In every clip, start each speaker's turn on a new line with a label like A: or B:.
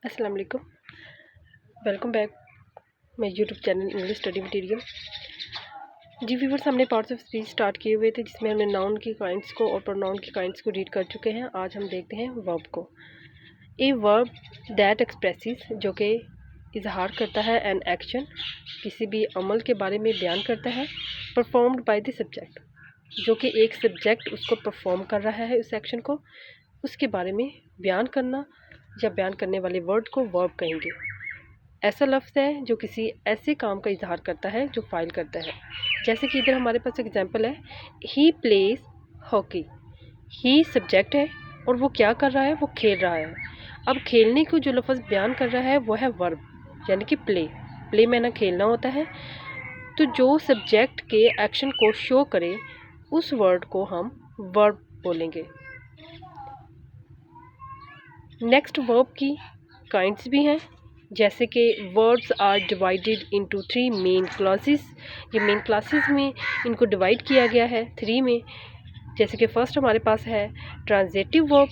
A: अस्सलाम वालेकुम। Welcome back my YouTube channel English study material. जी व्यूअर्स, हमने पार्ट्स ऑफ स्पीच स्टार्ट किए हुए थे जिसमें हमने नाउन की काइंड्स को और प्रोनाउन की काइंड्स को रीड कर चुके हैं। आज हम देखते हैं वर्ब को। ए वर्ब दैट एक्सप्रेसिस, जो कि इजहार करता है एन एक्शन, किसी भी अमल के बारे में बयान करता है, परफॉर्म्ड बाय द सब्जेक्ट, जो कि एक सब्जेक्ट उसको परफॉर्म कर रहा है उस एक्शन को, उसके बारे में बयान करना या बयान करने वाले वर्ड को वर्ब कहेंगे। ऐसा लफ्ज़ है जो किसी ऐसे काम का इजहार करता है जो फाइल करता है। जैसे कि इधर हमारे पास एग्जांपल है, he plays hockey. He subject है और वो क्या कर रहा है, वो खेल रहा है। अब खेलने को जो लफ्ज़ बयान कर रहा है वो है वर्ब, यानी कि प्ले। प्ले में ना खेलना होता है, तो जो सब्जेक्ट के एक्शन को शो करे उस वर्ड को हम वर्ब बोलेंगे। नेक्स्ट वर्ब की काइंड्स भी हैं, जैसे कि words are divided into 3 main classes. ये मेन क्लासेस में इनको डिवाइड किया गया है 3 में। जैसे कि फर्स्ट हमारे पास है ट्रांजिटिव वर्ब,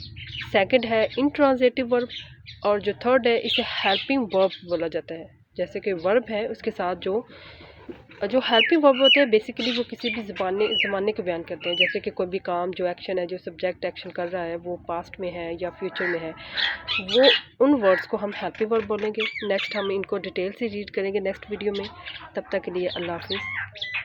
A: सेकंड है इंट्रांजिटिव वर्ब, और जो थर्ड है इसे हेल्पिंग वर्ब बोला जाता है। जैसे कि वर्ब है उसके साथ जो हेल्पिंग वर्ब होते हैं, बेसिकली वो किसी भी ज़माने को बयान करते हैं। जैसे कि कोई भी काम, जो एक्शन है, जो सब्जेक्ट एक्शन कर रहा है, वो पास्ट में है या फ्यूचर में है, वो उन वर्ड्स को हम हैप्पी वर्ब बोलेंगे। नेक्स्ट हम इनको डिटेल से रीड करेंगे नेक्स्ट वीडियो में। तब तक के लिए अल्लाह हाफिज़।